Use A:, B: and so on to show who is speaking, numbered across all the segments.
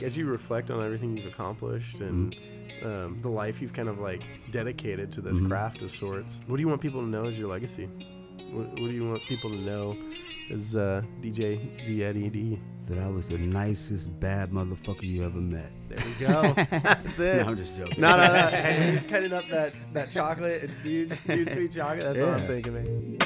A: like, as you reflect on everything you've accomplished and the life you've kind of like dedicated to this craft of sorts, what do you want people to know as your legacy? What do you want people to know as DJ Easy Eddie D?
B: That I was the nicest bad motherfucker you ever met.
A: There we go. That's it.
B: No, I'm just joking.
A: No. And he's cutting up that chocolate, dude sweet chocolate. That's what I'm thinking, man.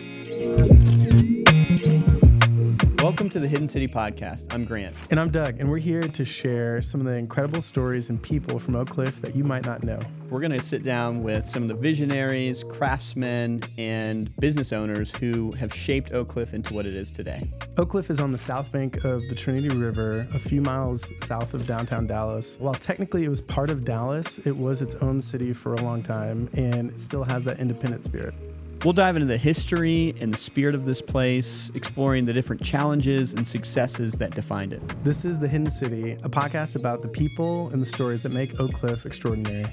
C: Welcome to the Hidden City Podcast. I'm Grant.
D: And I'm Doug, and we're here to share some of the incredible stories and people from Oak Cliff that you might not know.
C: We're going to sit down with some of the visionaries, craftsmen, and business owners who have shaped Oak Cliff into what it is today.
D: Oak Cliff is on the south bank of the Trinity River, a few miles south of downtown Dallas. While technically it was part of Dallas, it was its own city for a long time, and it still has that independent spirit.
C: We'll dive into the history and the spirit of this place, exploring the different challenges and successes that defined it.
D: This is The Hidden City, a podcast about the people and the stories that make Oak Cliff extraordinary.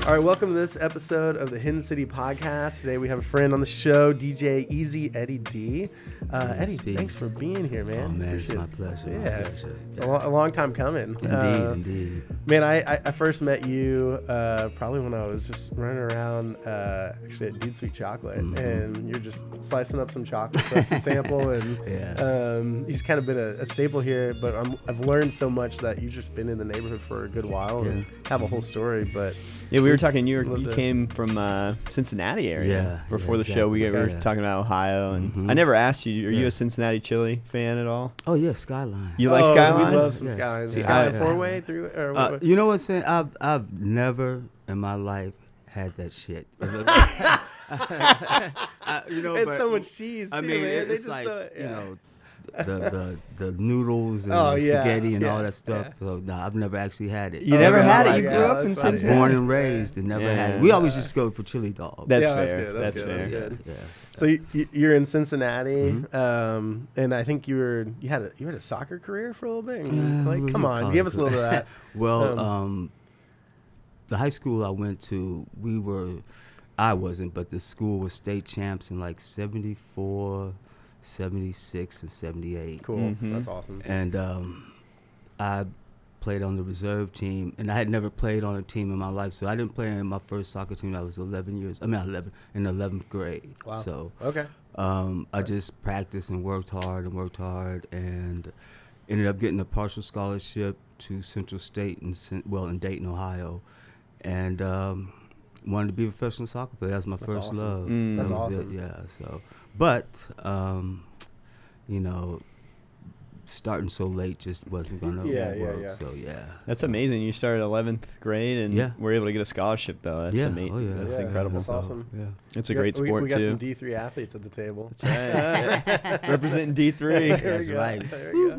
A: All right, welcome to this episode of the Hidden City Podcast. Today we have a friend on the show, DJ Easy Eddie D. Eddie, thanks for being here, man.
B: Oh, man, it's my pleasure.
A: Yeah,
B: my pleasure.
A: A long time coming.
B: Indeed.
A: Man, I first met you probably when I was just running around actually at Dude Sweet Chocolate, and you're just slicing up some chocolate for us to sample, and he's kind of been a staple here, but I've learned so much that you've just been in the neighborhood for a good while and have a whole story, but...
C: Yeah, we were talking, you came from Cincinnati area. Before the show, we were talking about Ohio, and I never asked you, are you a Cincinnati chili fan at all?
B: Oh, yeah, Skyline.
C: You like Skyline?
A: We love some Skylines. Skyline four-way through it? Or what?
B: You know what I'm saying? I've never in my life had that shit.
A: It's so much cheese, too,
B: I mean,
A: man.
B: it's like, you know, the noodles and the spaghetti and all that stuff. Yeah. So no, I've never actually had it.
C: You never had it? You grew up in Cincinnati?
B: I was born and raised and never had it. We always just go for chili dog.
C: That's fair.
A: That's good.
B: Yeah.
A: So you're in Cincinnati, and I think you had a soccer career for a little bit. Like, come on, give us a little bit of that.
B: Well, the high school I went to, I wasn't, but the school was state champs in like 74, 76, and 78.
A: Cool. That's awesome.
B: And I played on the reserve team, and I had never played on a team in my life, so I didn't play in my first soccer team. I was 11 in 11th grade.
A: Wow.
B: So
A: okay.
B: I just practiced and worked hard, and ended up getting a partial scholarship to Central State in Dayton, Ohio, and wanted to be a professional soccer player. That was my first love.
A: That's awesome.
B: Yeah. So, but you know, starting so late just wasn't gonna work.
A: Yeah.
B: So yeah.
C: That's amazing. You started 11th grade and were able to get a scholarship though. That's amazing.
B: Oh, yeah.
C: That's incredible.
A: That's awesome.
B: Yeah.
C: It's a great sport
A: we got
C: too.
A: some D3 athletes at the table.
C: That's right. Representing D3.
B: That's right.
A: There we go.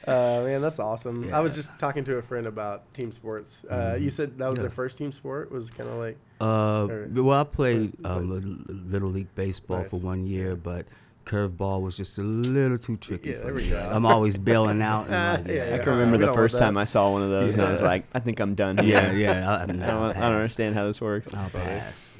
A: Man, that's awesome.
B: Yeah.
A: I was just talking to a friend about team sports. You said that was their first team sport? Was kind of like...
B: well, I played Little League Baseball for 1 year, but curveball was just a little too tricky for me. I'm always bailing out. And
C: I can remember the first time I saw one of those, and I was like, I think I'm done here.
B: I
C: don't understand how this works.
B: I'll pass.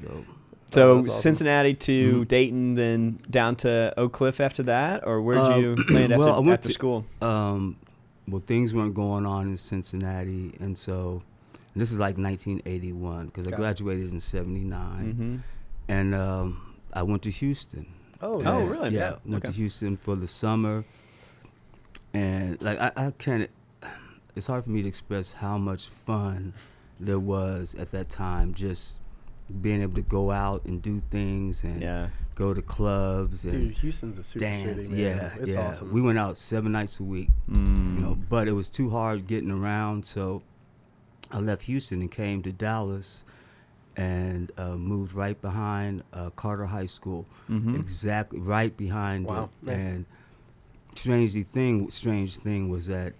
C: So
A: awesome.
C: Cincinnati to Dayton, then down to Oak Cliff after that, or where'd you land after school?
B: Well, things weren't going on in Cincinnati, and so this is like 1981 because I graduated in '79, and I went to Houston.
A: Oh,
C: really?
B: Yeah, went to Houston for the summer, and like I can't. It's hard for me to express how much fun there was at that time. Just being able to go out and do things and go to clubs and
A: dude, Houston's a super
B: dance.
A: city, man. It's awesome.
B: We went out 7 nights a week, you know, but it was too hard getting around, so I left Houston and came to Dallas and moved right behind Carter High School, exactly right behind it.
A: Nice.
B: And strange thing was that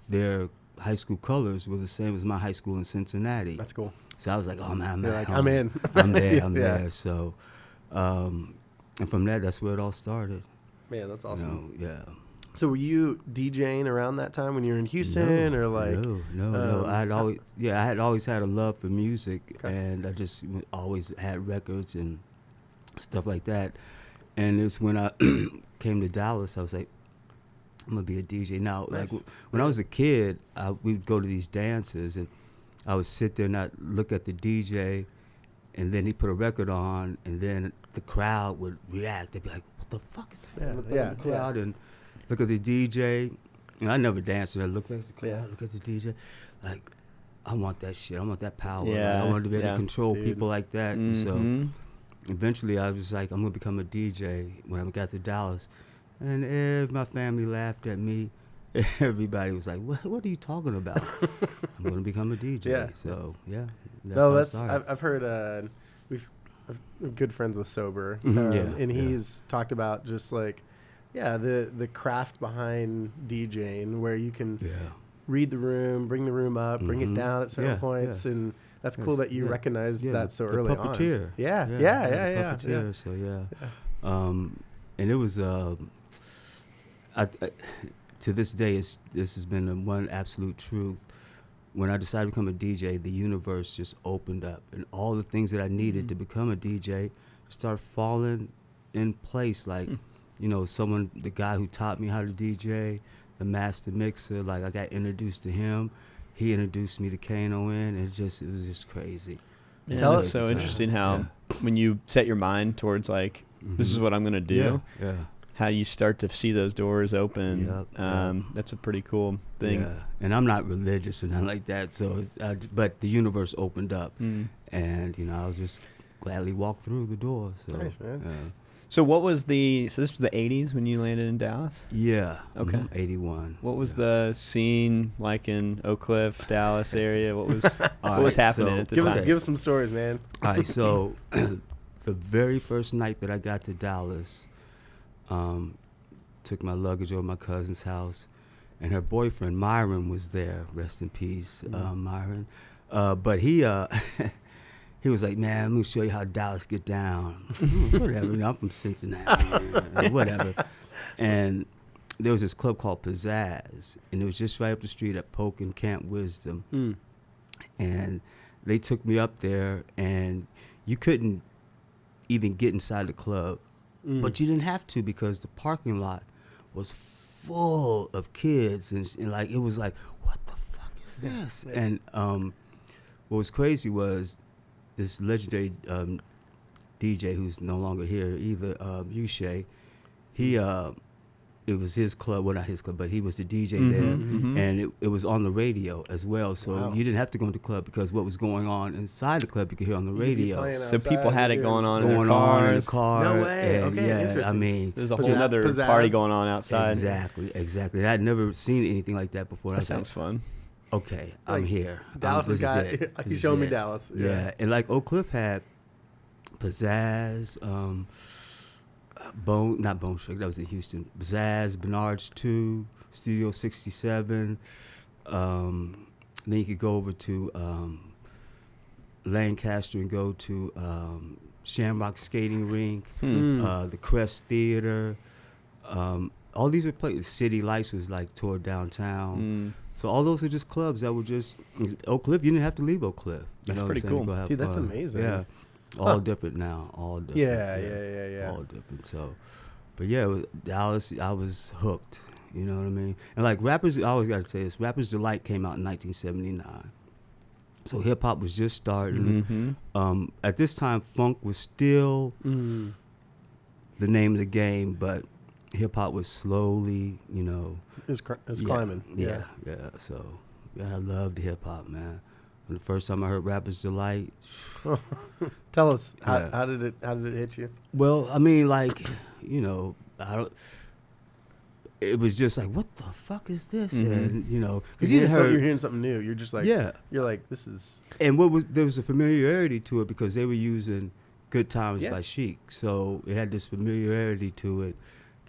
B: their high school colors were the same as my high school in Cincinnati.
A: That's cool.
B: So I was like, oh man,
A: I'm in.
B: I'm there. I'm there. So, and from that's where it all started.
A: Man, that's awesome.
B: You know, yeah.
A: So were you DJing around that time when you were in Houston, or like?
B: No. I had always had a love for music, and I just always had records and stuff like that. And it's when I came to Dallas, I was like, I'm gonna be a DJ now.
A: Nice.
B: Like when I was a kid, we would go to these dances, and I would sit there and I'd look at the DJ, and then he put a record on, and then the crowd would react. They'd be like, "What the fuck is that?" The crowd and look at the DJ. And I never danced, and I look at the crowd, look at the DJ, like, I want that shit. I want that power.
C: Yeah,
B: like, I wanted to be able to control
A: Dude.
B: people like that. And so eventually, I was like, I'm gonna become a DJ when I got to Dallas. And my family laughed at me. Everybody was like, "What are you talking about?" I'm gonna become a DJ.
A: Yeah.
B: So yeah,
A: that's I've heard we've good friends with Sober, and he's talked about just like the craft behind DJing, where you can read the room, bring the room up, bring it down at certain points, and that's cool that you recognize that so early on.
B: Puppeteer.
A: Yeah.
B: Puppeteer. So and it was to this day, this has been the one absolute truth. When I decided to become a DJ, the universe just opened up, and all the things that I needed to become a DJ started falling in place. Like, the guy who taught me how to DJ, the master mixer, like I got introduced to him. He introduced me to KNON, and it was just crazy.
C: Yeah, tell us. So interesting how when you set your mind towards like, this is what I'm going to do.
B: Yeah. How
C: you start to see those doors open. That's a pretty cool thing.
B: Yeah. And I'm not religious or nothing like that. So, but the universe opened up, and I'll just gladly walk through the door. So,
A: nice, man.
C: So what was this was the 80s when you landed in Dallas?
B: Yeah.
C: Okay.
B: 81.
C: What was the scene like in Oak Cliff, Dallas area? What was was happening at the time?
A: Give us some stories, man.
B: All right. So the very first night that I got to Dallas, took my luggage over to my cousin's house, and her boyfriend Myron was there. Rest in peace, Myron. But he he was like, "Man, let me show you how Dallas get down." Whatever, I'm from Cincinnati, man. Whatever. And there was this club called Pizzazz, and it was just right up the street at Polk and Camp Wisdom. And they took me up there, and you couldn't even get inside the club. But you didn't have to, because the parking lot was full of kids, and like it was like, what the fuck is this? And what was crazy was this legendary DJ who's no longer here either, Uche. He it was his club, well not his club, but he was the DJ there, and it was on the radio as well. So you didn't have to go into the club, because what was going on inside the club you could hear on the radio.
C: So people had it going on in
B: the car.
A: No way.
B: And
A: okay, interesting.
B: I mean,
C: there's a whole other party going on outside.
B: Exactly. I'd never seen anything like that before.
C: That sounds fun.
B: Okay, I'm here.
A: Dallas has got. He's showing me Dallas.
B: Yeah, and like Oak Cliff had Pizzazz, not Bone Shake, that was in Houston. Pizzazz, Bernard's 2, Studio 67. Then you could go over to Lancaster and go to Shamrock Skating Rink, the Crest Theater. All these were places. City Lights was like toured downtown. So all those are just clubs that were just Oak Cliff. You didn't have to leave Oak Cliff.
C: That's pretty cool.
A: Dude, that's amazing.
B: Yeah. All different now. All different.
A: Yeah.
B: All different. So, but yeah, it was Dallas, I was hooked. You know what I mean? And like Rappers, I always got to say this, Rappers Delight came out in 1979. So hip hop was just starting. At this time, funk was still the name of the game, but hip hop was slowly,
A: It's climbing.
B: Yeah. So, I loved hip hop, man. And the first time I heard Rappers Delight.
A: Tell us, how did it hit you?
B: Well, I mean, like, it was just like, what the fuck is this? And because
A: you're hearing something new. You're just like, you're like, this is.
B: And there was a familiarity to it, because they were using Good Times by Chic, so it had this familiarity to it,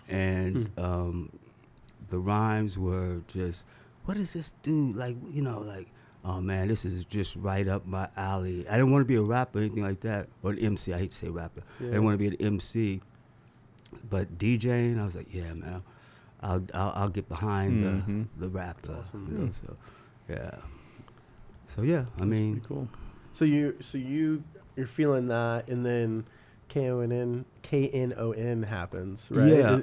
B: and the rhymes were just, what does this do? Like, like, oh man, this is just right up my alley. I didn't want to be a rapper or anything like that, or an MC. I hate to say rapper. I didn't want to be an MC, but DJing, I was like, yeah, man, I'll get behind the rapper.
A: Awesome.
B: So yeah. I mean,
C: pretty cool.
A: So you're feeling that, and then KNON KNON happens, right?
B: Yeah,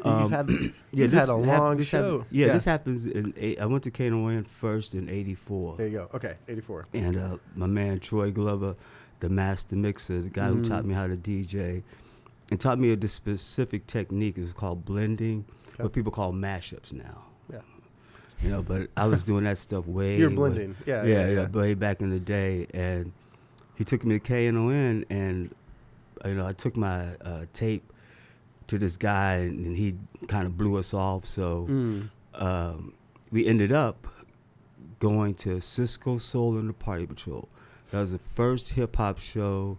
A: you've had a long show.
B: This happens I went to KNON first in '84.
A: There you go. Okay, '84.
B: And my man Troy Glover, the master mixer, the guy who taught me how to DJ, and taught me a specific technique. It was called blending, what people call mashups now. Yeah. But I was doing that stuff way.
A: You're blending.
B: Way back in the day, and he took me to KNON, and I took my tape to this guy, and he kind of blew us off. So we ended up going to Cisco Soul and the Party Patrol. That was the first hip hop show,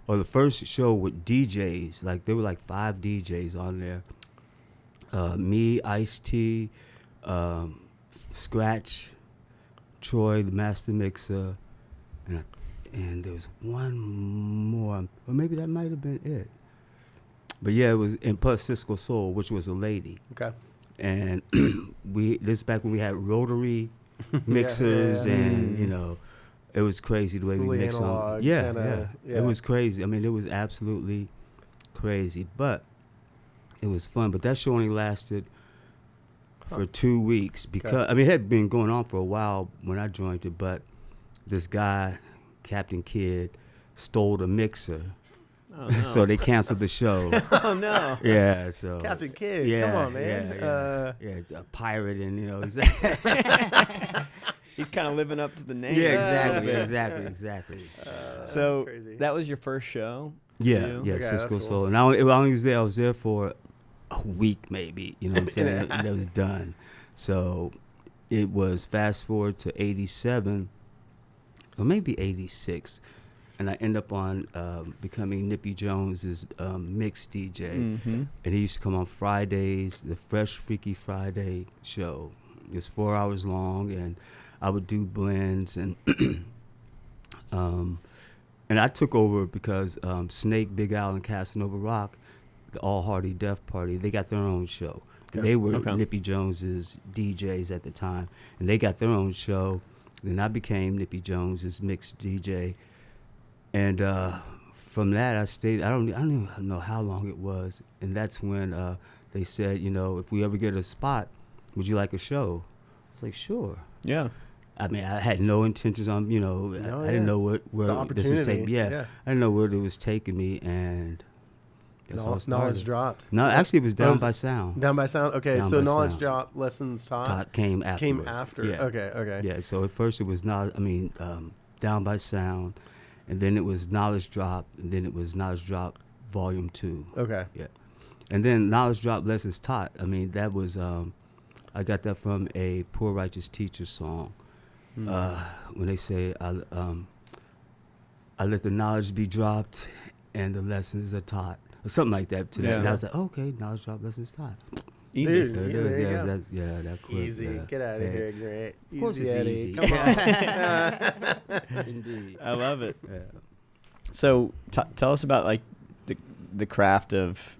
B: or the first show with DJs. Like there were like 5 DJs on there. Me, Ice-T, Scratch, Troy, the master mixer, and there was one more, or maybe that might have been it. But yeah, it was, and plus Cisco Soul, which was a lady.
A: Okay.
B: And this is back when we had rotary mixers, and it was crazy the way we mixed them. Yeah. It was crazy. I mean, it was absolutely crazy, but it was fun. But that show only lasted for 2 weeks because it had been going on for a while when I joined it, but this guy, Captain Kidd, stole the mixer.
C: Oh, no.
B: So they canceled the show.
C: Oh no!
B: Yeah, so
A: Captain Kidd, come on, man.
B: It's a pirate, and
C: he's kind of living up to the name.
B: Yeah, exactly.
C: So that was your first show.
B: Yeah, Cisco
A: cool.
B: Soul. And I was there for a week, maybe. You know what I'm saying? And it was done. So it was fast forward to '87, or maybe '86. And I end up on becoming Nippy Jones's mix DJ. Mm-hmm. And he used to come on Fridays, the Fresh Freaky Friday show. It was 4 hours long, and I would do blends. And and I took over because Snake, Big Al, and Casanova Rock, the All Hardy Death Party, they got their own show. And they were Nippy Jones's DJs at the time. And they got their own show. Then I became Nippy Jones's mix DJ. And from that, I stayed. I don't even know how long it was. And that's when they said, if we ever get a spot, would you like a show? I was like, sure.
C: Yeah.
B: I mean, I had no intentions on, I didn't know where this was taking me. I didn't know where it was taking me, and that's how it started.
A: Knowledge Dropped.
B: No, actually, it was Down by Sound.
A: Down by Sound. Okay,
B: Down
A: so
B: by
A: Knowledge
B: Sound.
A: Dropped, Lessons Taught
B: came after.
A: Came after.
B: Yeah.
A: Okay.
B: Yeah. So at first it was Down by Sound, and then it was Knowledge Dropped, and then it was Knowledge Dropped Volume 2.
A: Okay.
B: Yeah. And then Knowledge Dropped, Lessons Taught. I mean, that was I got that from a Poor Righteous Teacher song. When they say, I let the knowledge be dropped and the lessons are taught, or something like that to that. And I was like, okay, knowledge dropped, lessons taught.
C: Easy.
A: Dude,
B: There it is. That quick.
A: Easy. Get out of here, Grant.
B: Of course it's
A: Eddie.
B: easy.
A: Come on.
B: Indeed.
C: I love it.
B: Yeah.
C: So tell us about like the craft of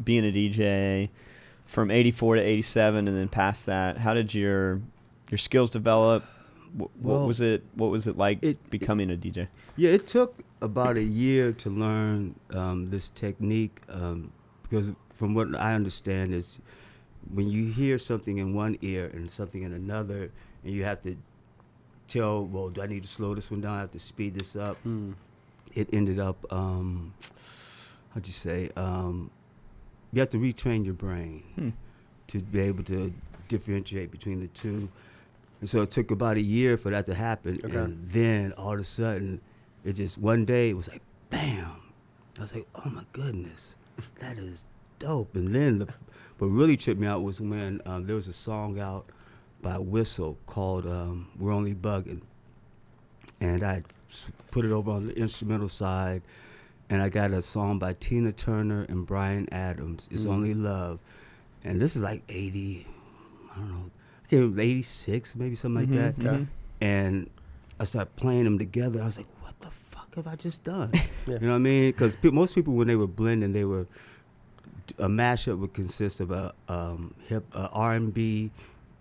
C: being a DJ from '84 to '87, and then past that. How did your skills develop? What was it like becoming a DJ?
B: Yeah, it took about a year to learn this technique because from what I understand is when you hear something in one ear and something in another, and you have to tell, well, do I need to slow this one down? I have to speed this up. It ended up, you have to retrain your brain to be able to differentiate between the two. And so it took about a year for that to happen. Okay. And then all of a sudden, it just, one day, it was like, bam. I was like, oh my goodness, that is dope. And then what really tripped me out was when there was a song out by Whistle called We're Only Buggin'. And I put it over on the instrumental side. And I got a song by Tina Turner and Bryan Adams, It's Only Love. And this is like 80, I don't know, 86, maybe something like that.
A: Okay.
B: And I started playing them together. I was like, what the fuck have I just done?
A: Yeah.
B: You know what I mean? Because most people, when they were blending, a mashup would consist of a R&B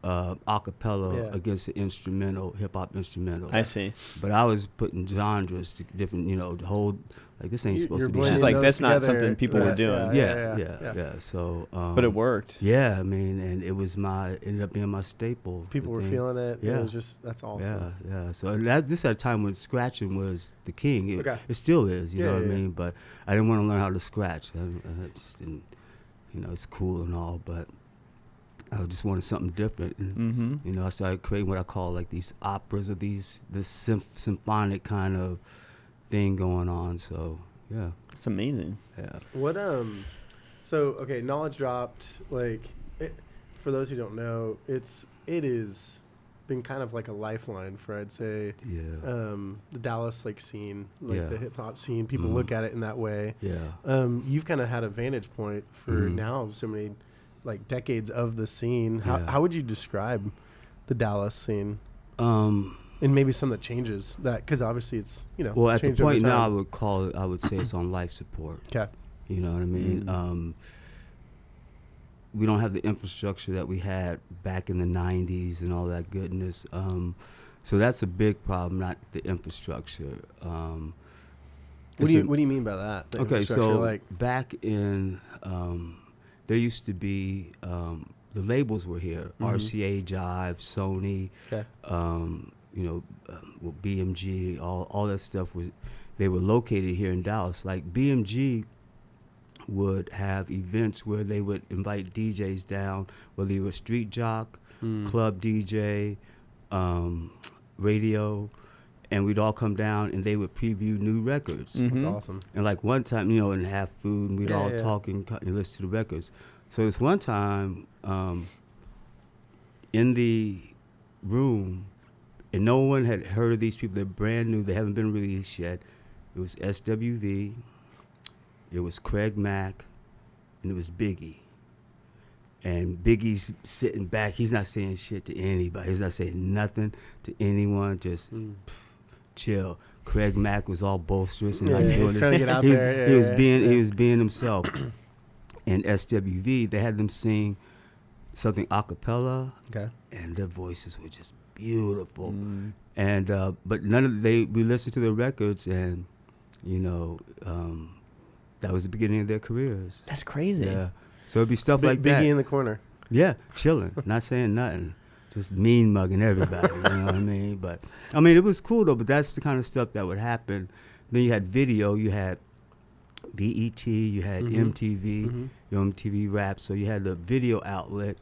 B: acapella against the instrumental, hip hop instrumental.
C: I see.
B: But I was putting genres to different, the whole, like, this ain't supposed to be.
C: It's just like, that's not
A: together.
C: something people were doing.
B: Yeah. So,
C: but it worked.
B: Yeah, I mean, and it was ended up being my staple.
A: People were feeling it.
B: Yeah.
A: It was just, that's awesome.
B: Yeah. So this at a time when scratching was the king. It still is, you know what I mean? But I didn't want to learn how to scratch. I just didn't, it's cool and all, but I just wanted something different. And, I started creating what I call like these operas or this symphonic kind of thing going on. So, yeah.
C: It's amazing.
B: Yeah.
A: What, Knowledge Dropped, like, for those who don't know, it is been kind of like a lifeline for, I'd say, the Dallas like scene, like the hip hop scene. People look at it in that way.
B: Yeah.
A: You've kind of had a vantage point for now so many like decades of the scene. How would you describe the Dallas scene? And maybe some of the changes that, because obviously it's,
B: well, at the
A: changed over
B: point now,
A: time.
B: I would say it's on life support.
A: Okay.
B: You know what I mean? We don't have the infrastructure that we had back in the 90s and all that goodness. So that's a big problem, not the infrastructure.
A: What do you mean by that?
B: Okay, so back in, there used to be, the labels were here, RCA, Jive, Sony, BMG, all that stuff they were located here in Dallas. Like BMG would have events where they would invite DJs down, whether you were a street jock, club DJ, radio, and we'd all come down and they would preview new records.
A: That's awesome.
B: And like one time, and have food and we'd all talk and listen to the records. So this one time, in the room, and no one had heard of these people. They're brand new. They haven't been released yet. It was SWV. It was Craig Mack, and it was Biggie. And Biggie's sitting back. He's not saying shit to anybody. He's not saying nothing to anyone. Just chill. Craig Mack was all boisterous and like doing
A: trying to get out there.
B: He was being himself. And SWV, they had them sing something a cappella, and their voices were just beautiful. And but we listened to their records, and that was the beginning of their careers.
C: That's crazy.
B: Yeah. So it'd be stuff like that.
A: Biggie in the corner.
B: Yeah, chilling, not saying nothing, just mean mugging everybody. You know what I mean? But I mean, it was cool though. But that's the kind of stuff that would happen. Then you had video. You had BET. You had MTV. MTV Rap. So you had the video outlet,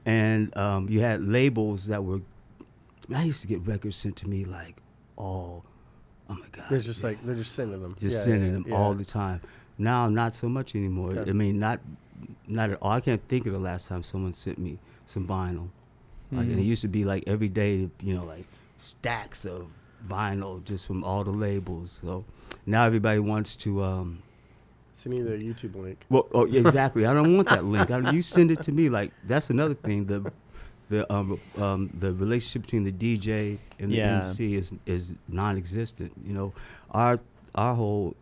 B: and you had labels that were. I used to get records sent to me like all. Oh my God!
A: They're just they're just sending them.
B: Just sending them all the time. Now, not so much anymore.
A: Okay.
B: I mean, not at all. I can't think of the last time someone sent me some vinyl. Like, and it used to be like every day, like stacks of vinyl just from all the labels. So now everybody wants to.
A: Send you their YouTube link.
B: Well, exactly. I don't want that link. You send it to me. Like that's another thing. The relationship between the DJ and the MC is non-existent. Our whole,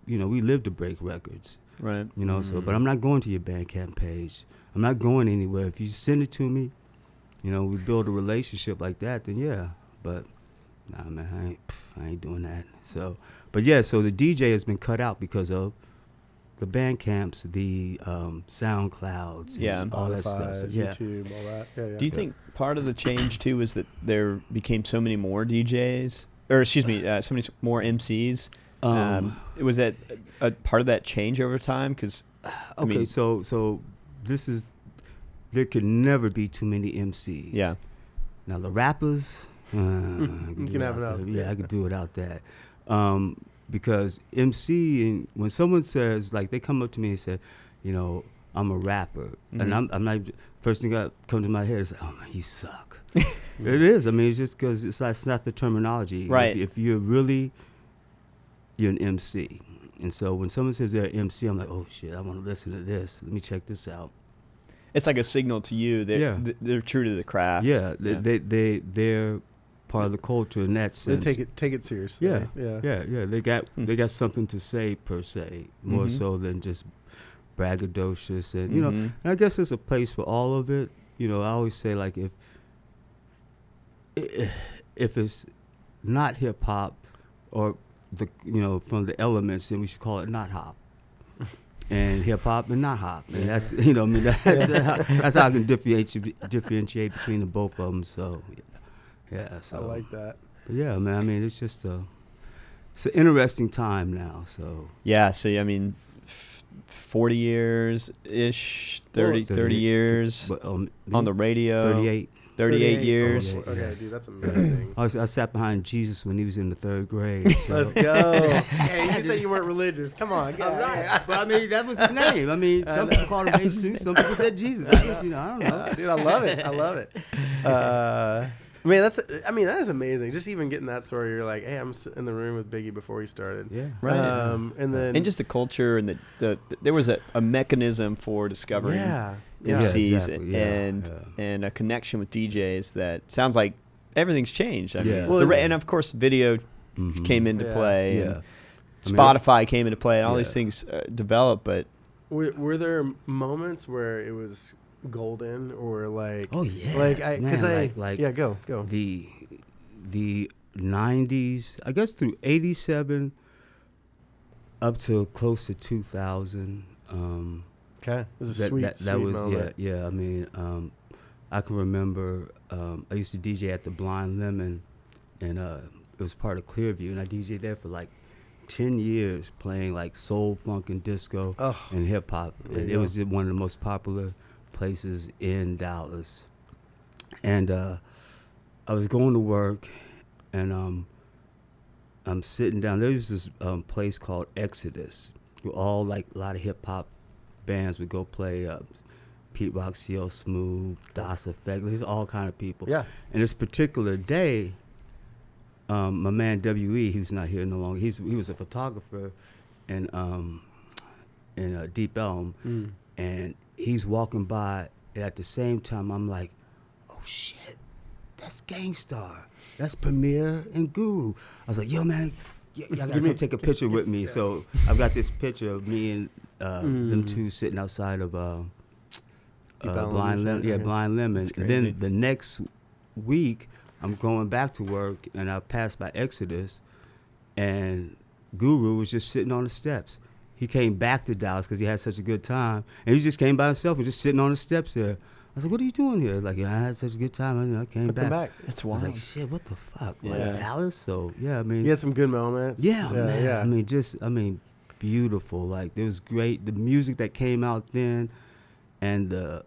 B: we live to break records.
C: Right.
B: So, but I'm not going to your Bandcamp page. I'm not going anywhere. If you send it to me, we build a relationship like that, then yeah. But nah, man, I ain't doing that. So, but yeah, so the DJ has been cut out because of the Bandcamps, the SoundClouds, and all that stuff. So,
A: YouTube, all that. Yeah.
C: Do you think part of the change too is that there became so many more DJs, or excuse me, so many more MCs? Was that a part of that change over time? Because
B: so this is there can never be too many MCs.
C: Yeah.
B: Now the rappers,
A: you can have it out.
B: Yeah, I could do without that. Because MC, when someone says, like, they come up to me and say, I'm a rapper, and I'm not, first thing that comes to my head is, oh man, you suck. It is. I mean, it's just because it's not the terminology.
C: Right.
B: If you're an MC. And so when someone says they're an MC, I'm like, oh shit, I want to listen to this. Let me check this out.
C: It's like a signal to you that they're true to the craft.
B: Yeah, they're part of the culture in that sense.
A: They take it seriously.
B: Yeah. They got something to say per se, more so than just braggadocious, and and I guess there's a place for all of it. you know, I always say like if it's not hip hop or the, you know, from the elements, then we should call it not hop. And hip hop and not hop, and that's, you know, I mean, that's how I can differentiate between the both of them. So, yeah. So
A: I like that.
B: But yeah, man. I mean, it's just it's an interesting time now. So
C: yeah. So I mean, 40 years ish, 30 years
B: but,
C: on the radio.
B: 38
C: years.
B: Oh, yeah.
A: Okay, dude, that's amazing.
B: I sat behind Jesus when he was in the 3rd grade. So.
A: Let's go. Hey, you said you weren't religious. Come on, get
B: right. But I mean, that was his name. I mean, some people called him Jesus, some people said Jesus. I just, you know, I don't know.
A: Dude, I love it. I love it. Man, that is amazing. Just even getting that story, you're like, hey, I'm in the room with Biggie before he started.
B: Yeah.
C: Right.
A: And
C: just the culture and the there was a mechanism for discovering MCs
B: exactly.
C: and a connection with DJs that sounds like everything's changed. I mean,
A: Well,
C: and of course video came into play.
B: Yeah.
C: And Spotify came into play, and all these things developed. But
A: were there moments where it was golden or like?
B: Oh yeah.
A: Go.
B: The 90s, I guess through 87 up to close to 2000.
A: Okay, it was a sweet moment.
B: Yeah. I mean, I can remember I used to DJ at the Blind Lemon, and it was part of Clearview, and I DJed there for like 10 years, playing like soul, funk, and disco and hip hop. And it was one of the most popular places in Dallas. And I was going to work, and I'm sitting down. There was this place called Exodus, where all like a lot of hip hop bands would go play. Pete Rock, CL Smooth, Das Effect. There's all kind of people.
A: Yeah.
B: And this particular day, my man W.E., who's not here no longer, he was a photographer in Deep Elm, and he's walking by, and at the same time, I'm like, oh shit, that's Gangstar, that's Premier and Guru. I was like, yo man, y'all gotta come take a picture with me. So I've got this picture of me and them two sitting outside of Blind Lemon. And then the next week, I'm going back to work, and I passed by Exodus, and Guru was just sitting on the steps. He came back to Dallas because he had such a good time, and he just came by himself and just sitting on the steps there. I was like, what are you doing here? Like, yeah, I had such a good time. I came back.
C: That's wild.
B: I was like, shit, what the fuck?
C: Yeah.
B: Like, Dallas? So, yeah, I mean.
A: You had some good moments.
B: Yeah, man. I mean, beautiful. Like, it was great. The music that came out then, and the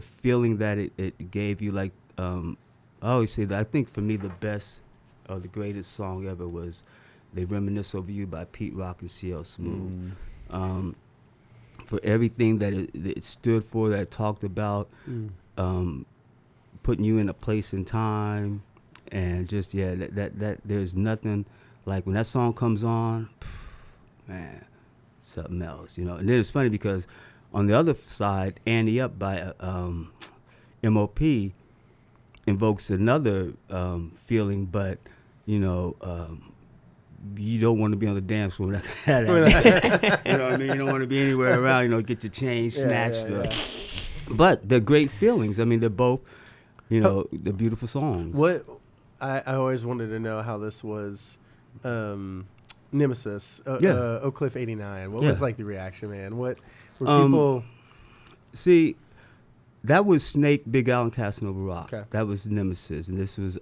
B: feeling that it gave you, like, I always say that I think for me the best or the greatest song ever was They Reminisce Over You by Pete Rock and CL Smooth. For everything that it stood for, that it talked about, putting you in a place and time, and just, that there's nothing like when that song comes on, man, something else, you know. And then it's funny because on the other side, Annie Up by MOP invokes another feeling, but, you know, you don't want to be on the dance floor. You know what I mean? You don't want to be anywhere around, you know, get your chain snatched up. But they're great feelings. I mean, they're both, you know, they're beautiful songs.
A: What I always wanted to know how this was Nemesis, Oak Cliff 89. What was like the reaction, man? What were people...
B: See, that was Snake, Big Al, and Casanova Rock.
A: Okay.
B: That was Nemesis. And this was,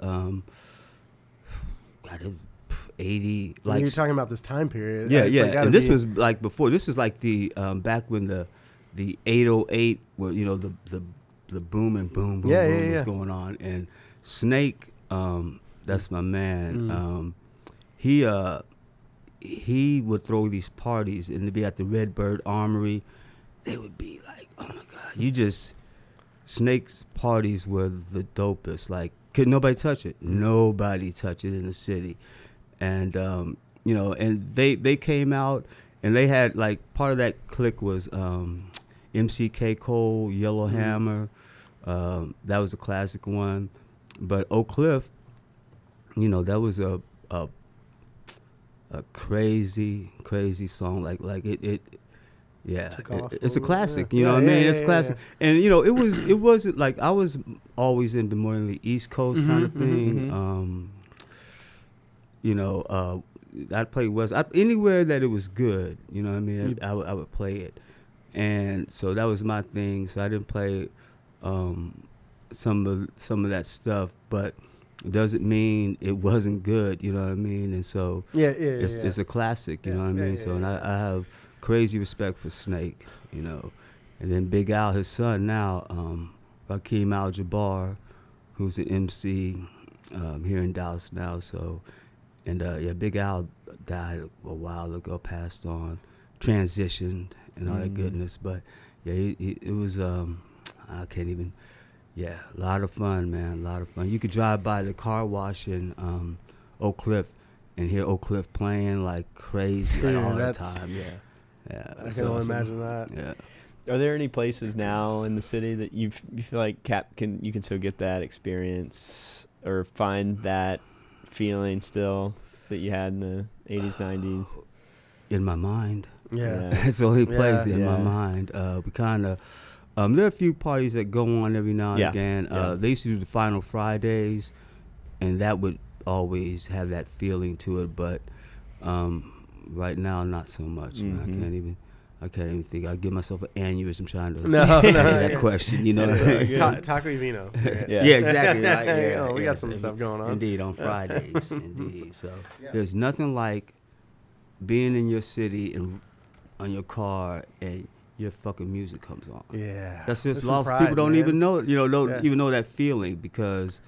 B: 80, like,
A: you're talking about this time period.
B: Yeah. And this was like before. This was like the back when the 808, where, you know, the boom and boom was going on. And Snake, that's my man. He would throw these parties, and they'd be at the Redbird Armory. They would be like, oh my God, Snake's parties were the dopest. Like, could nobody touch it? Nobody touch it in the city. And, you know, and they came out, and they had, like, part of that clique was MCK Cole, Yellow Hammer. That was a classic one. But Oak Cliff, you know, that was a crazy, crazy song. Like Yeah,
A: took off
B: it's a classic.
A: bit.
B: You know what I mean? It's
A: yeah,
B: classic.
A: yeah.
B: And it wasn't like I was always into more in the East Coast kind of thing. I'd play West anywhere that it was good. You know what I mean? I would play it, and so that was my thing. So I didn't play some of that stuff, but it doesn't mean it wasn't good. You know what I mean? And so it's a classic. You know what I mean? And I have crazy respect for Snake. And then Big Al, his son now, Rakeem Al-Jabbar, who's an MC here in Dallas now. So. And Big Al died a while ago, passed on, transitioned, and all that goodness. But it was I can't even. Yeah, a lot of fun, man. A lot of fun. You could drive by the car wash in Oak Cliff and hear Oak Cliff playing like crazy, like all the time. Yeah.
A: I can only imagine that.
B: Yeah.
C: Are there any places now in the city that you feel like you can still get that experience or find that feeling still that you had in the 80s, 90s?
B: In my mind.
A: Yeah.
B: It's the only place in my mind. We kind of, there are a few parties that go on every now and again. They used to do the Final Fridays, and that would always have that feeling to it, but right now, not so much. I can't even think. I give myself an aneurysm trying to answer that question.
A: Taco Vino.
B: Yeah, exactly. Right. Yeah,
A: we got some stuff going on.
B: Indeed, on Fridays. Indeed. So there's nothing like being in your city and on your car and your fucking music comes on.
A: Yeah,
B: that's just
A: There's
B: lost.
A: Pride,
B: People don't
A: man.
B: even know. Don't even know that feeling because.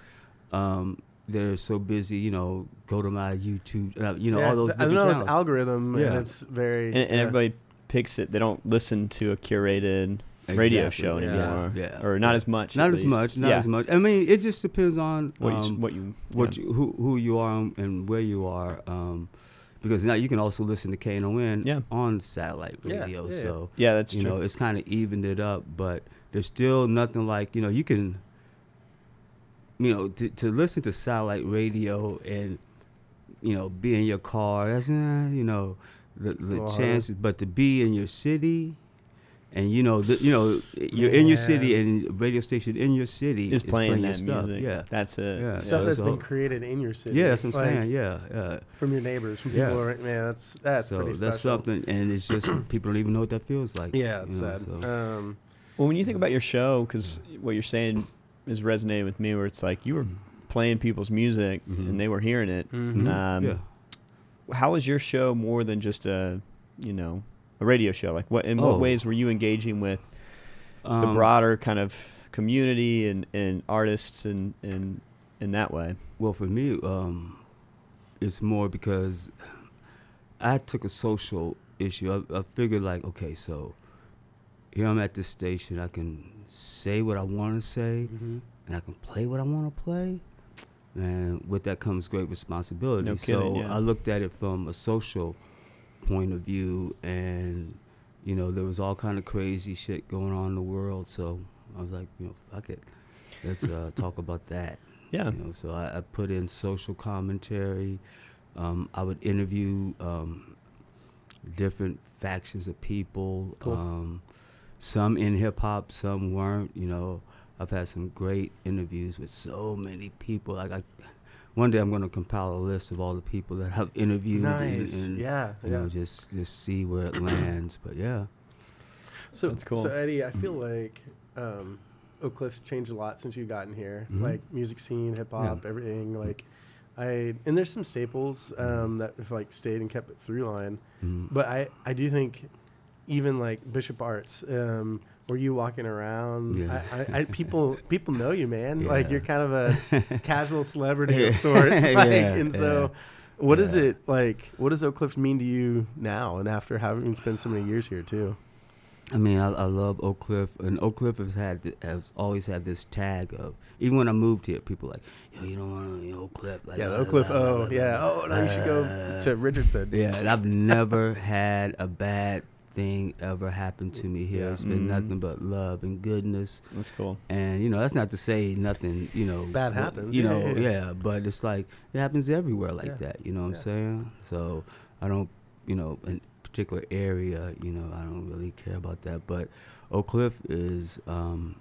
B: They're so busy, go to my YouTube, all those different
A: I know
B: channels.
A: it's algorithm, and it's very...
C: And everybody picks it. They don't listen to a curated radio show anymore.
B: Yeah.
C: Or not as much.
B: Not as much. I mean, it just depends on who you are and where you are. Because now you can also listen to KNON on satellite radio. So
C: that's true.
B: It's kind of evened it up, but there's still nothing like, you can... to listen to satellite radio and, be in your car, that's, the chances, but to be in your city and, you're in your city and radio station in your city
C: is playing
B: your
C: that
B: stuff.
C: music.
B: Yeah.
C: That's it.
B: Yeah.
A: Stuff that's been created in your city.
B: Yeah, that's what I'm saying. Yeah.
A: From your neighbors, from people, right? Man, that's
B: so
A: pretty special.
B: that's something, and it's just, people don't even know what that feels like.
A: Yeah, it's sad.
B: So.
C: Well, when you think about your show, because what you're saying is resonating with me, where it's like you were playing people's music and they were hearing it. How was your show more than just a radio show? Like what ways were you engaging with the broader kind of community and artists and in that way?
B: Well, for me, it's more because I took a social issue. I figured like, okay, so here I'm at this station. I can say what I want to say, and I can play what I want to play. And with that comes great responsibility.
C: No kidding,
B: I looked at it from a social point of view, and there was all kind of crazy shit going on in the world. So I was like, fuck it, let's talk about that.
C: Yeah.
B: So I put in social commentary. I would interview different factions of people.
A: Cool.
B: Some in hip hop, some weren't. I've had some great interviews with so many people. One day I'm going to compile a list of all the people that I've interviewed.
A: Nice.
B: And just see where it lands. But yeah.
A: So
C: that's cool.
A: So Eddie, I feel like Oak Cliff's changed a lot since you've gotten here. Like music scene, hip hop, everything. Like and there's some staples that have like stayed and kept it through line. But I do think even like Bishop Arts, were you walking around?
B: Yeah.
A: People know you, man. Yeah. Like you're kind of a casual celebrity of sorts. What is it like? What does Oak Cliff mean to you now, and after having spent so many years here too?
B: I mean, I love Oak Cliff, and Oak Cliff has always had this tag of, even when I moved here, people like, you don't want to, Oak Cliff. Like,
A: Oak Cliff. No, you should go to Richardson.
B: Yeah, and I've never had a bad thing ever happened to me here. It's been nothing but love and goodness.
C: That's cool.
B: And that's not to say nothing,
A: bad happens.
B: But it's like it happens everywhere like that. You know what I'm saying? So I don't, and particular area, you know, I don't really care about that. But Oak Cliff is one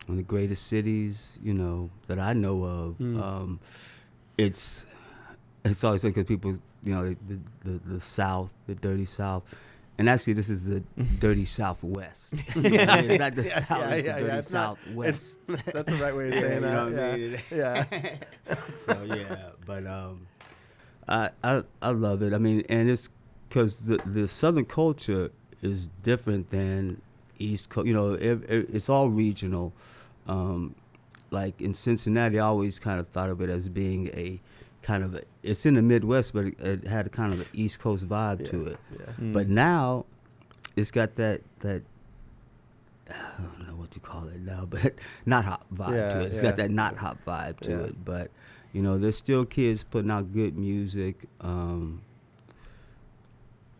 B: of the greatest cities, you know, that I know of. It's always like, 'cause people, you know, the South, the dirty South. And actually, this is the dirty Southwest. You know what I mean? It's not the South, it's the dirty Southwest.
A: That's the right way of saying
B: you know
A: that.
B: what I mean?
A: Yeah.
B: So, yeah. But I love it. I mean, and it's because the Southern culture is different than East Coast. You know, it's all regional. Like in Cincinnati, I always kind of thought of it as being a kind of it's in the Midwest, but it had a kind of an East Coast vibe to it.
A: Yeah.
B: But now it's got that I don't know what you call it now, but not hop vibe to it. It's got that not hop vibe to it. But you know, there's still kids putting out good music. And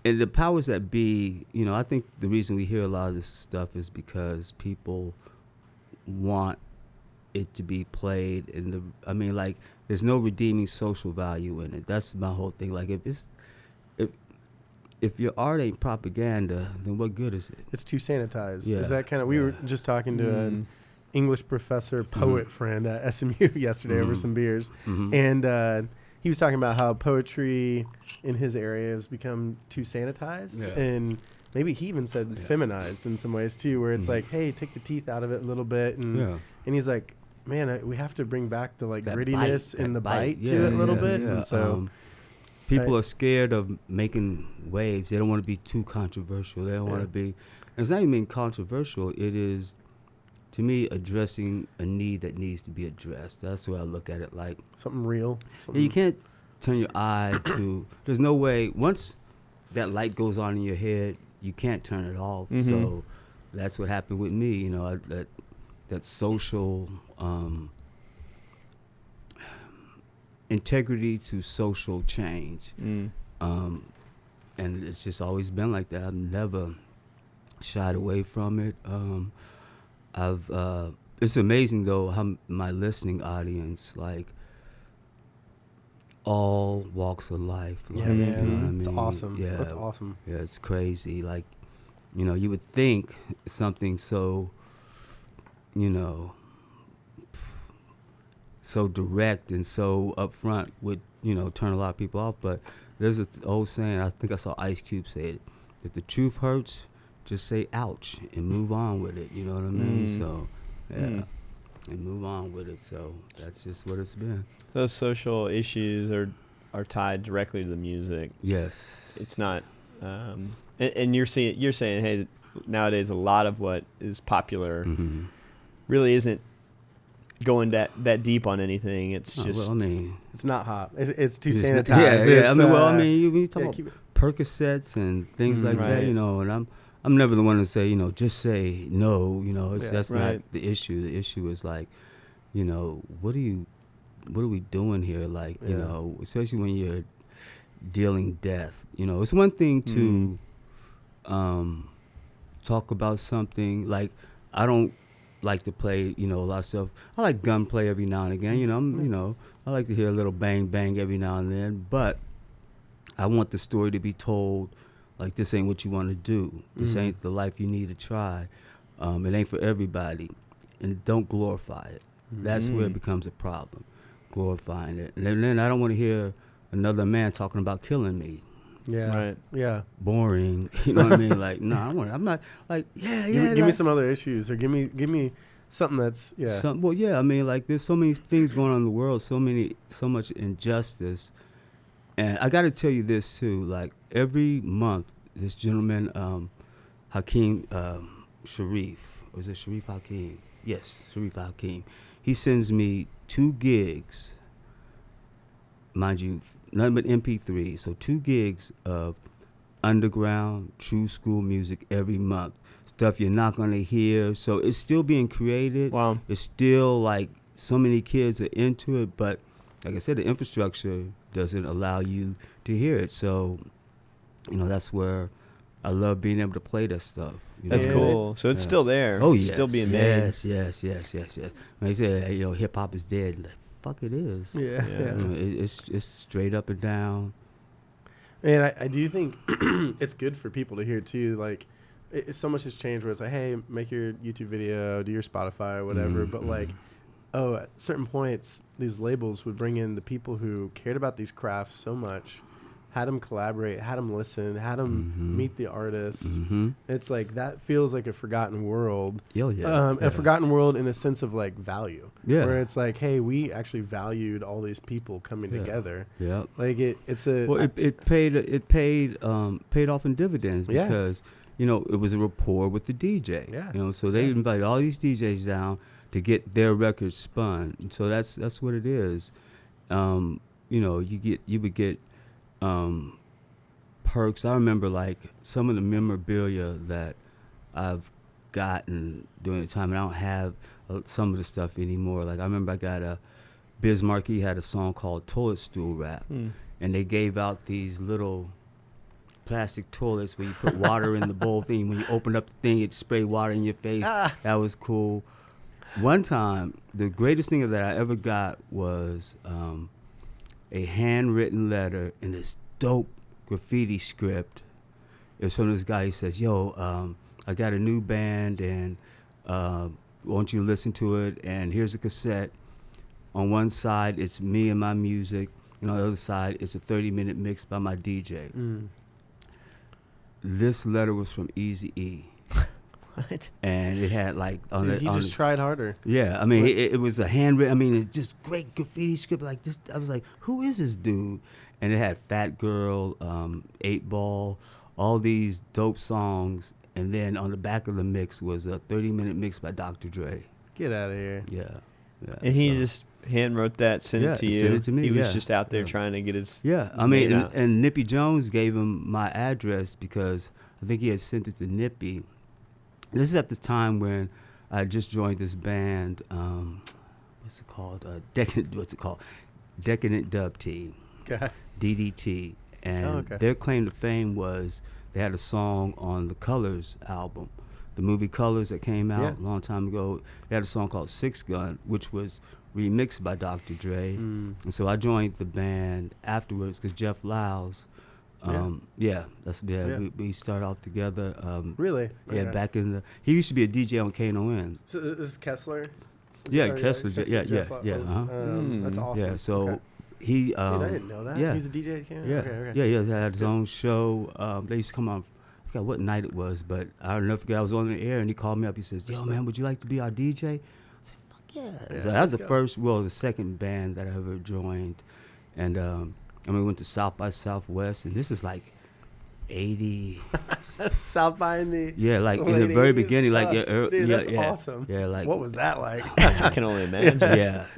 B: the powers that be, you know, I think the reason we hear a lot of this stuff is because people want it to be played I mean, like, there's no redeeming social value in it. That's my whole thing. Like, if your art ain't propaganda, then what good is it?
A: It's too sanitized.
B: Yeah.
A: Is that kind of? We were just talking to an English professor, poet friend at SMU yesterday over some beers, and he was talking about how poetry in his area has become too sanitized, and maybe he even said feminized in some ways too, where it's like, hey, take the teeth out of it a little bit, and he's like, man, we have to bring back the like grittiness and the bite to it a little bit. And so
B: people are scared of making waves. They don't want to be too controversial. They don't want to be. And it's not even controversial. It is, to me, addressing a need that needs to be addressed. That's the way I look at it. Like
A: something real.
B: You can't turn your eye to. There's no way. Once that light goes on in your head, you can't turn it off. So that's what happened with me. You know, that social integrity to social change. And it's just always been like that. I've never shied away from it. It's amazing though how my listening audience, like, all walks of life. Like, you know what I mean?
A: It's awesome.
B: Yeah,
A: That's awesome.
B: Yeah, it's crazy. Like, you know, you would think something so, you know, so direct and so upfront would, you know, turn a lot of people off. But there's an old saying, I think I saw Ice Cube say it, if the truth hurts, just say ouch and move on with it. You know what I mean? So, and move on with it. So that's just what it's been.
C: Those social issues are tied directly to the music.
B: Yes.
C: It's not, and you're saying, hey, nowadays a lot of what is popular really isn't going that deep on anything. It's just.
B: Well, I mean,
A: it's not hot. It's too
B: sanitized.
A: sanitized.
B: I mean, well, I mean, you talk about Percocets and things like that, you know, and I'm never the one to say, you know, just say no, you know, that's not the issue. The issue is like, you know, what are we doing here? Like, you know, especially when you're dealing death, you know, it's one thing to talk about something. Like, I don't like to play, you know, a lot of stuff. I like gunplay every now and again, you know, you know, I like to hear a little bang bang every now and then, but I want the story to be told like, this ain't what you want to do. This ain't the life you need to try. It ain't for everybody. And don't glorify it. That's where it becomes a problem, glorifying it. And then I don't want to hear another man talking about killing me.
A: Yeah. Right. Yeah.
B: Boring. You know what I mean? Like, no, I'm not like,
A: give me some other issues, or give me something that's
B: well, yeah. I mean, like, there's so many things going on in the world, so much injustice. And I got to tell you this too. Like, every month, this gentleman, Hakeem Sharif, or is it Sharif Hakeem? Yes, Sharif Hakeem. He sends me 2 gigs, mind you, nothing but MP3. So 2 gigs of underground, true school music every month. Stuff you're not going to hear. So it's still being created.
C: Wow.
B: It's still like so many kids are into it. But like I said, the infrastructure doesn't allow you to hear it. So, you know, that's where I love being able to play that stuff.
C: That's cool. So it's still there.
B: Oh,
C: it's
B: yes.
C: still being made.
B: Yes. When they say, you know, hip hop is dead, like, fuck, it is.
A: Yeah.
B: You know, it's straight up and down.
A: And I do think it's good for people to hear too. Like, so much has changed where it's like, hey, make your YouTube video, do your Spotify or whatever. But like, at certain points, these labels would bring in the people who cared about these crafts so much, had them collaborate, had them listen, had them meet the artists. It's like, that feels like a forgotten world. A forgotten world in a sense of like value. Where it's like, hey, we actually valued all these people coming together. Like it's a.
B: Well, it paid off in dividends because, you know, it was a rapport with the DJ. You know, so they invited all these DJs down to get their records spun. And so that's what it is. You know, you would get perks. I remember like some of the memorabilia that I've gotten during the time, and I don't have some of the stuff anymore. Like I remember I got a Biz Markie had a song called Toilet Stool Rap, and they gave out these little plastic toilets where you put water in the bowl thing. When you open up the thing, it sprayed water in your face. That was cool. One time, the greatest thing that I ever got was a handwritten letter in this dope graffiti script. It was from this guy. He says, yo, I got a new band, and won't you listen to it? And here's a cassette. On one side, it's me and my music. And on the other side, it's a 30-minute mix by my DJ. This letter was from Eazy-E.
C: What?
B: And it had like on
A: Dude, he just tried harder.
B: Yeah, I mean, it was a handwritten. I mean, it's just great graffiti script like this. I was like, who is this dude? And it had Fat Girl, 8 Ball, all these dope songs. And then on the back of the mix was a 30-minute mix by Dr. Dre.
A: Get out of here.
B: Yeah.
C: And he just hand wrote that, sent it to you.
B: Sent it to me.
C: He was just out there trying to get his.
B: Yeah,
C: his
B: I mean,
C: name out.
B: and Nippy Jones gave him my address because I think he had sent it to Nippy. This is at the time when I just joined this band. What's it called? Decadent Dub Team.
A: Okay.
B: DDT. And their claim to fame was they had a song on the Colors album, the movie Colors that came out a long time ago. They had a song called Six Gun, which was remixed by Dr. Dre. And so I joined the band afterwards because Jeff Lyles. We started off together.
A: Really?
B: Yeah, back in the. He used to be a DJ on KNON.
A: So this is Kessler?
B: Kessler.
A: That's awesome.
B: Yeah, so he.
A: Dude, I didn't know that. He was a DJ at KNON?
B: He had his own show. They used to come on. I forgot what night it was, but I'll never forget. I was on the air and he called me up. He says, "Yo, man, would you like to be our DJ?" I said, "Fuck yeah!" So that was the second band that I ever joined, and we went to South by Southwest, and this is like 80.
A: South by in the
B: in the very beginning,
A: dude, that's awesome.
B: Yeah, like
A: what was that like?
C: I can only imagine.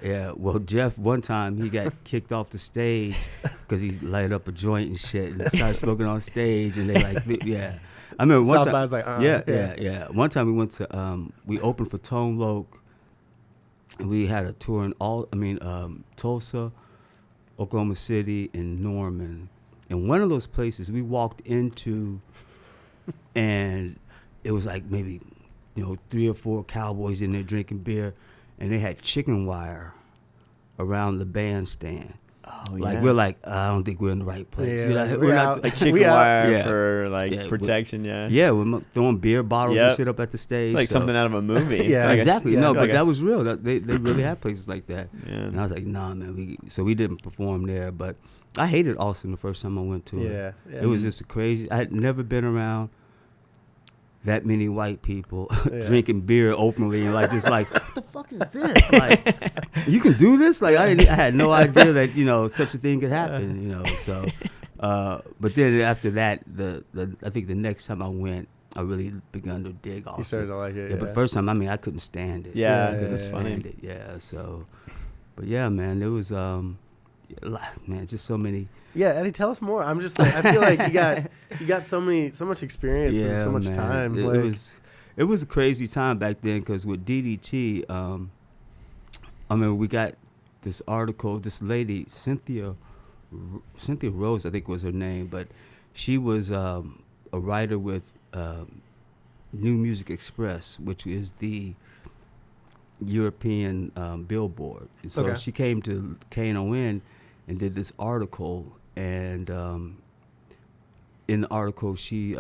B: Yeah. Well, Jeff, one time he got kicked off the stage because he lighted up a joint and shit and started smoking on stage, and they like, I remember one
A: South
B: time.
A: by was like,
B: One time we went to we opened for Tone Loc, and we had a tour in Tulsa, Oklahoma City, and Norman. And one of those places we walked into, and it was like maybe, 3 or 4 cowboys in there drinking beer, and they had chicken wire around the bandstand.
C: Oh,
B: we're like, I don't think we're in the right place.
A: Yeah,
B: we're not
C: like chicken wire for protection.
B: We're throwing beer bottles and shit up at the stage.
C: It's like something out of a movie.
B: Exactly. But that was real. They really had places like that. Yeah. And I was like, nah, man. We didn't perform there, but I hated Austin the first time I went to it. Yeah. It was just a crazy. I had never been around that many white people drinking beer openly and what the fuck is this? Like, you can do this? Like, I had no idea that such a thing could happen. So, but then after that, I think the next time I went, I really begun to dig Austin.
A: You started to like it. Yeah,
B: but first time, I couldn't stand it.
C: Yeah,
B: I couldn't
C: stand
B: it. Yeah, so, but yeah, man, it was just so many.
A: Yeah, Eddie, tell us more. I'm just like, I feel like you got so much experience and so much time.
B: It was a crazy time back then because with DDT, we got this article. This lady, Cynthia Rose, I think was her name, but she was a writer with New Music Express, which is the European Billboard. And so she came to KNON and did this article, and in the article, she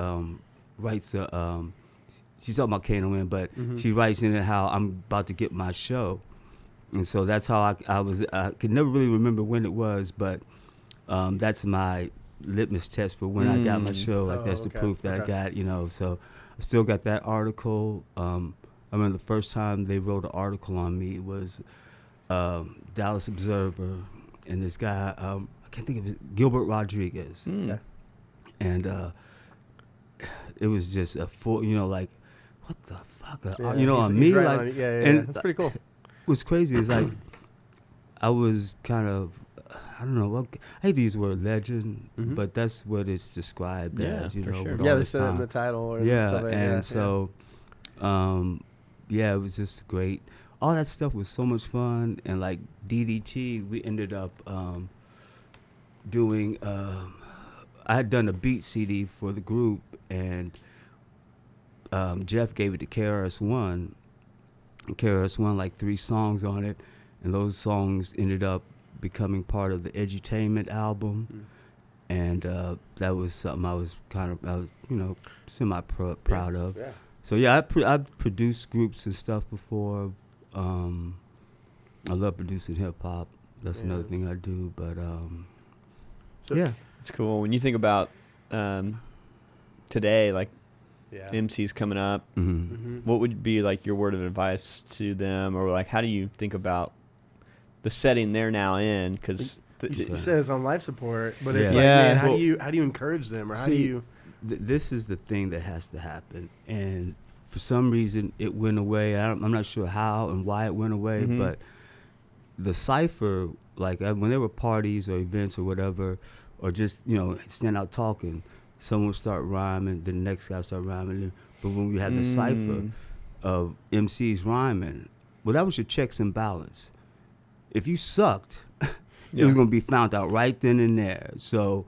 B: writes she's talking about KNON, but she writes in it how I'm about to get my show. And so that's how I could never really remember when it was, but that's my litmus test for when I got my show. Like that's the proof that I got, so I still got that article. I remember the first time they wrote an article on me was Dallas Observer, and this guy, I can't think of it, Gilbert Rodriguez.
A: Yeah.
B: And it was just a full, like, what the fuck?
A: Yeah,
B: on
A: he's
B: me?
A: right
B: Like,
A: on it. Yeah,
B: and
A: that's pretty cool.
B: What's crazy is like, I was kind of, I don't know, I hate to use the word legend, but that's what it's described as,
C: for sure.
B: with
A: Yeah,
B: all
A: they
B: this
A: said it in
B: time.
A: the title. Or
B: Yeah,
A: stuff like
B: and
A: that.
B: so, it was just great. All that stuff was so much fun, and like DDT, we ended up doing. I had done a beat CD for the group, and Jeff gave it to KRS-One. And KRS-One, like 3 songs on it, and those songs ended up becoming part of the Edutainment album. And that was something I was semi-proud of.
A: Yeah.
B: So yeah, I've produced groups and stuff before. I love producing hip hop. That's another thing I do. But yeah,
C: it's cool when you think about today, like MCs coming up. What would be like your word of advice to them, or like how do you think about the setting they're now in? Because
A: he says on life support, but
B: Yeah.
A: it's like,
C: Yeah.
A: man, how
B: Well,
A: do you encourage them, or how do you?
B: This is the thing that has to happen, and for some reason it went away. I'm not sure how and why it went away, but the cipher, like when there were parties or events or whatever, or just stand out talking, someone would start rhyming, the next guy would start rhyming. But when we had the cipher of MCs rhyming, well, that was your checks and balance. If you sucked, it was going to be found out right then and there. So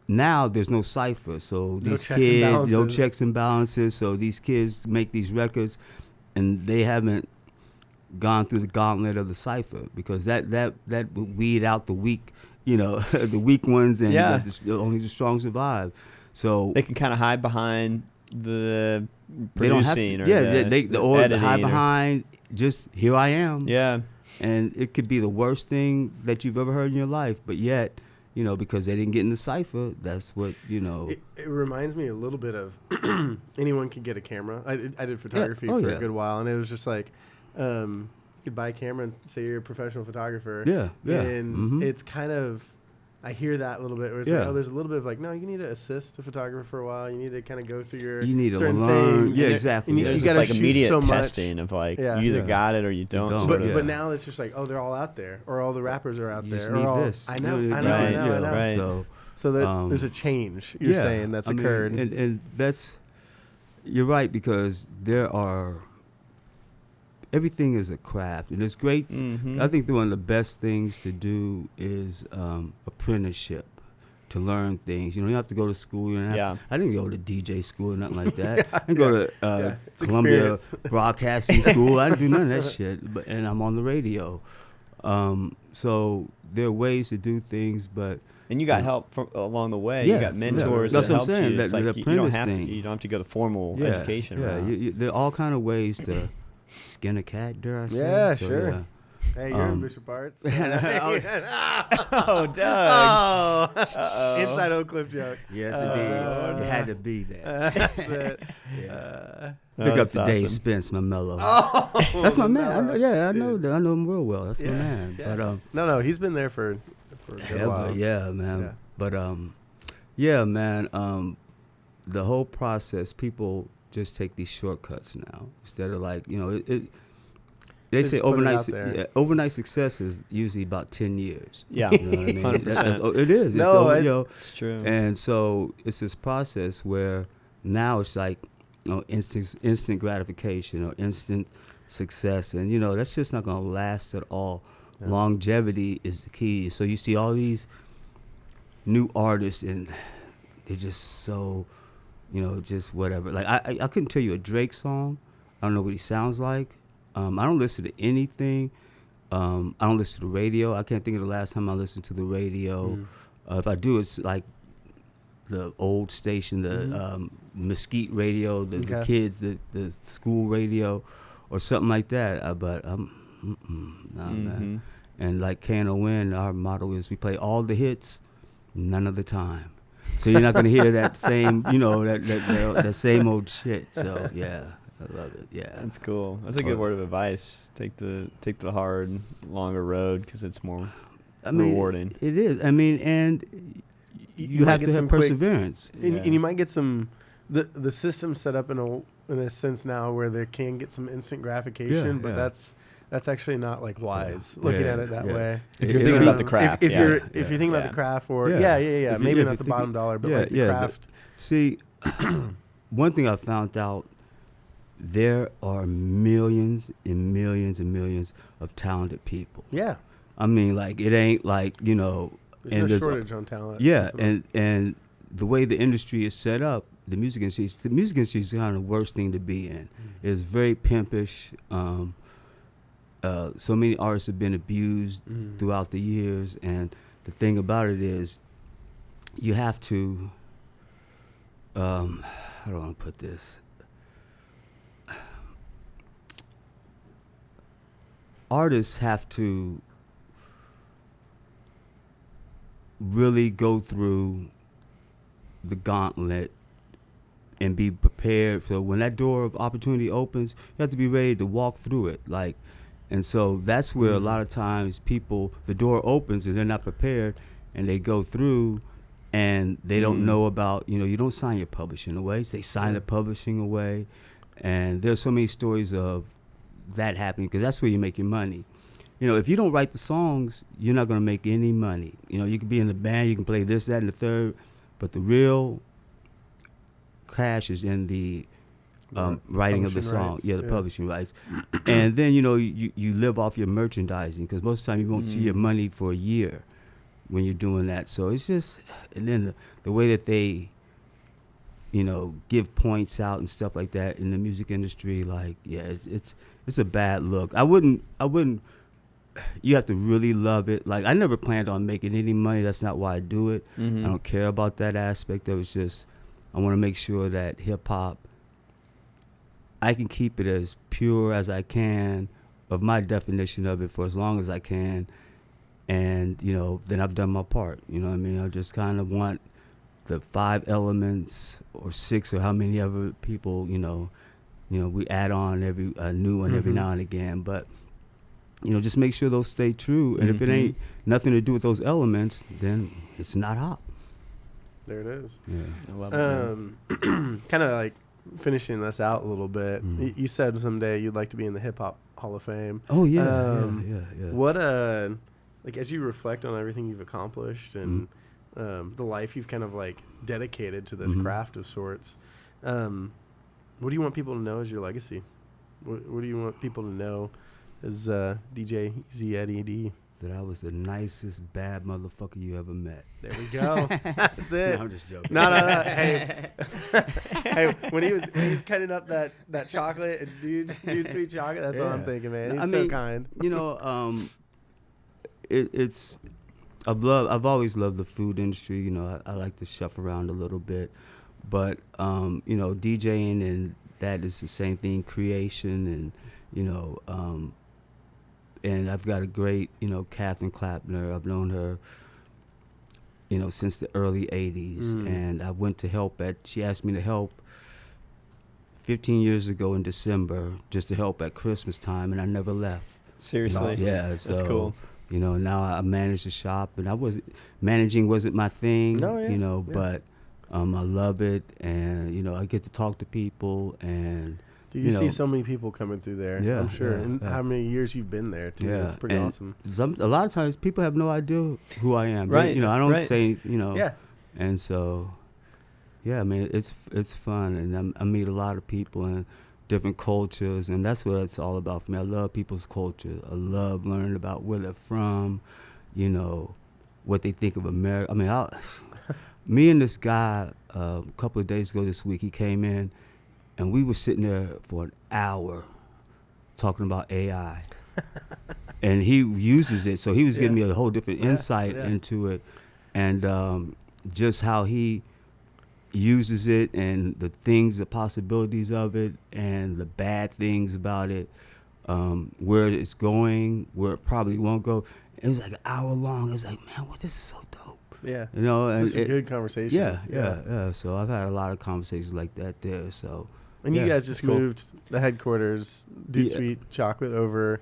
B: now there's no cipher. So these kids, no checks and balances. So these kids make these records, and they haven't gone through the gauntlet of the cipher, because that would weed out the weak, the weak ones, and only the strong survive. So
C: they can kind of hide behind the
B: they don't have
C: producing,
B: to,
C: or
B: they hide behind just here I am.
C: Yeah.
B: And it could be the worst thing that you've ever heard in your life, but yet, because they didn't get in the cipher, that's what,
A: It reminds me a little bit of anyone can get a camera. I did photography for a good while, and it was just like, you could buy a camera and say you're a professional photographer.
B: Yeah.
A: And it's kind of, I hear that a little bit where it's like, oh, there's a little bit of like, no, you need to assist a photographer for a while. You need to kind of go through your certain things.
B: Yeah, exactly.
C: There's
A: you
C: this like immediate
A: so
C: testing of like, you either got it or you don't.
A: But now it's just like, oh, they're all out there, or all the rappers are out
B: you
A: there.
B: Just need this.
A: I know.
C: Right.
A: So that there's a change you're saying that's occurred.
B: And that's, you're right, because there are, everything is a craft, and it's great. I think one of the best things to do is apprenticeship, to learn things. You don't have to go to school. I didn't go to DJ school or nothing like that. I didn't go to Columbia Broadcasting School. I didn't do none of that shit. And I'm on the radio. So there are ways to do things, but.
C: And you got help along the way. You got mentors that helped you. It's like you don't have to go the formal education route.
B: There are all kind of ways to skin a cat, dare I say?
A: Yeah,
B: so,
A: sure.
B: Yeah.
A: Hey, you're in Bishop Arts.
C: Oh, Doug.
A: Inside Oak Cliff joke.
B: Yes, indeed. It had to be there.
A: That's it.
B: Pick up to Dave Spence, my mellow. That's my man. I know him real well. That's my man.
A: Yeah. But no, he's been there for a good while.
B: Yeah, man.
A: Yeah.
B: But man. The whole process, people just take these shortcuts now instead of like they say overnight success is usually about 10 years.
C: Yeah,
B: you know what I mean?
C: 100%.
B: It is.
C: It's true.
B: And so it's this process where now it's like instant gratification or instant success, and that's just not going to last at all. Yeah. Longevity is the key. So you see all these new artists, and they're just so, just whatever. Like I couldn't tell you a Drake song. I don't know what he sounds like. I don't listen to anything. I don't listen to the radio. I can't think of the last time I listened to the radio. If I do, it's like the old station, the Mesquite radio, the kids, the school radio, or something like that. But man. And like KNON, our motto is we play all the hits, none of the time. So you're not gonna hear that same, that same old shit. So yeah, I love it. Yeah,
C: that's cool. That's a good word of advice. Take the hard, longer road because it's more rewarding.
B: It is. I mean, and you have to have perseverance.
A: And you might get some the system set up in a sense now where they can get some instant gratification, but that's actually not like wise looking at it that way.
C: If you're thinking about the craft,
A: if you're thinking about the craft, or maybe not the bottom dollar, but like the craft.
B: See, one thing I found out, there are millions and millions and millions of talented people.
A: Yeah,
B: I mean, like it ain't like
A: there's no shortage on talent.
B: Yeah, and the way the industry is set up, the music industry is kind of the worst thing to be in. It's very pimpish. So many artists have been abused throughout the years, and the thing about it is, you have to. How do I want to put this? Artists have to really go through the gauntlet and be prepared. So when that door of opportunity opens, you have to be ready to walk through it. And so that's where a lot of times the door opens and they're not prepared, and they go through and they don't know about, you don't sign your publishing away. They sign the publishing away. And there's so many stories of that happening, because that's where you make your money. If you don't write the songs, you're not going to make any money. You can be in the band, you can play this, that, and the third, but the real cash is in the writing of the song, the publishing rights. And then you live off your merchandising, because most of the time you won't see your money for a year when you're doing that. So it's just, and then the way that they give points out and stuff like that in the music industry, it's a bad look. I wouldn't you have to really love it. Like, I never planned on making any money. That's not why I do it. I don't care about that aspect of it. It's just I want to make sure that hip hop, I can keep it as pure as I can of my definition of it for as long as I can. And, then I've done my part. You know what I mean? I just kind of want the 5 elements or 6 or how many other people, we add on every new one every now and again. But, just make sure those stay true. And if it ain't nothing to do with those elements, then it's not hop.
A: There it is.
B: Yeah.
C: I love it.
A: Kind of like finishing this out a little bit. You said someday you'd like to be in the Hip Hop Hall of Fame.
B: Oh yeah, yeah.
A: What like as you reflect on everything you've accomplished and the life you've kind of like dedicated to this craft of sorts, what do you want people to know as your legacy? What do you want people to know as DJ Easy Eddie D?
B: That I was the nicest bad motherfucker you ever met.
A: There we go. That's it.
B: No, I'm just joking.
A: No. Hey, hey, when he was cutting up that chocolate and dude sweet chocolate, that's what I'm thinking, man. He's so kind.
B: It's I've always loved the food industry. I like to chef around a little bit, but DJing and that is the same thing. Creation and and I've got a great, Catherine Clapner. I've known her, since the early 80s. And I went to help she asked me to help 15 years ago in December, just to help at Christmas time, and I never left.
C: Seriously?
B: Yeah. So,
C: that's cool.
B: Now I manage the shop, and managing wasn't my thing, but I love it. And, I get to talk to people, and
A: do you see so many people coming through there?
B: Yeah,
A: I'm sure.
B: yeah,
A: and how many years you've been there too?
B: Yeah,
A: it's pretty awesome.
B: A lot of times people have no idea who I am.
C: Right.
B: I don't say,
A: Yeah.
B: And so, yeah, I mean, it's fun, and I meet a lot of people and different cultures, and that's what it's all about for me. I love people's culture. I love learning about where they're from, what they think of America. I mean, me and this guy, a couple of days ago this week, he came in, and we were sitting there for an hour talking about AI. And he uses it, so he was giving me a whole different insight into it, and just how he uses it and the things, the possibilities of it, and the bad things about it, where it's going, where it probably won't go. It was like an hour long. It was like, man, this is so dope.
A: Yeah.
B: You know,
A: it's a good conversation.
B: Yeah. So I've had a lot of conversations like that there. So.
A: And you guys just moved the headquarters, Dude Sweet Chocolate, over.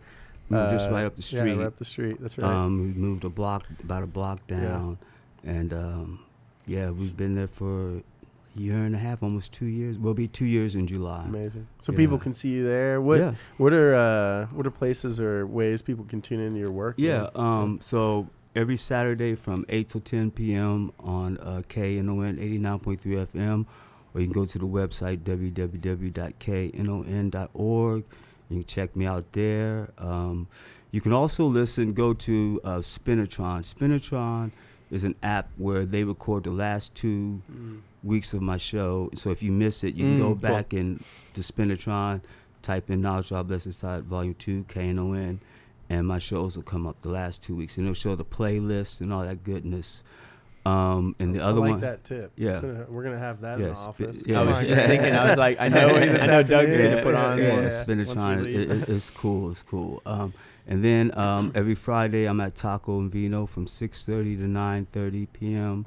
B: We were just right up the street.
A: Yeah, right up the street. That's right.
B: We moved about a block down, and we've been there for a year and a half, almost 2 years. We'll be 2 years in July.
A: Amazing. So people can see you there. What are places or ways people can tune into your work?
B: Yeah. So every Saturday from 8 to 10 p.m. on KNON 89.3 FM. Or you can go to the website, www.knon.org. You can check me out there. You can also go to Spinatron. Spinatron is an app where they record the last 2 weeks of my show. So if you miss it, you can go back to Spinatron, type in Knowledge Dropped, Blessings Tide, Volume 2, KNON, and my shows will come up the last 2 weeks. And it'll show the playlist and all that goodness. And the other one,
A: that tip.
B: Yeah,
A: we're gonna have that in the office.
C: I was just thinking. I was like, I know Doug's gonna put on.
B: Spinatron. It's cool. It's cool. And then every Friday I'm at Taco and Vino from 6:30 to 9:30 p.m.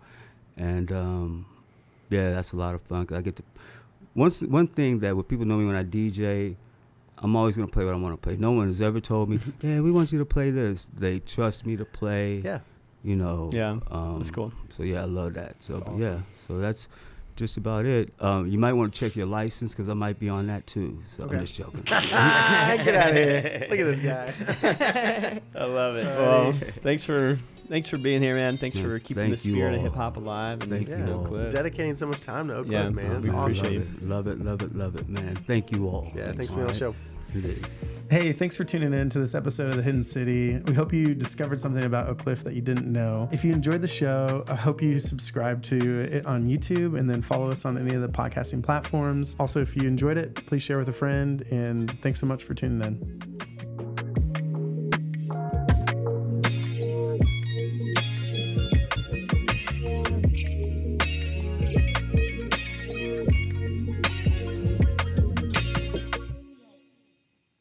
B: And that's a lot of fun. 'Cause I get to one thing that when people know me when I DJ, I'm always gonna play what I want to play. No one has ever told me, "Yeah, we want you to play this." They trust me to play.
A: Yeah.
B: You know,
C: that's cool.
B: So I love that. So
A: that's awesome.
B: So that's just about it. You might want to check your license because I might be on that too. So I'm just joking.
A: Get out of here! Look at this guy.
C: I love it. Well, thanks for being here, man. Thanks for keeping the spirit of hip hop alive. And
B: thank you all.
A: Dedicating so much time to Oak Cliff, man. It's
B: we
A: awesome.
B: Appreciate love it, man. Thank you all.
A: Yeah, thanks for being on the show.
D: Hey, thanks for tuning in to this episode of The Hidden City. We hope you discovered something about Oak Cliff that you didn't know. If you enjoyed the show, I hope you subscribe to it on YouTube and then follow us on any of the podcasting platforms. Also, if you enjoyed it, please share with a friend. And thanks so much for tuning in.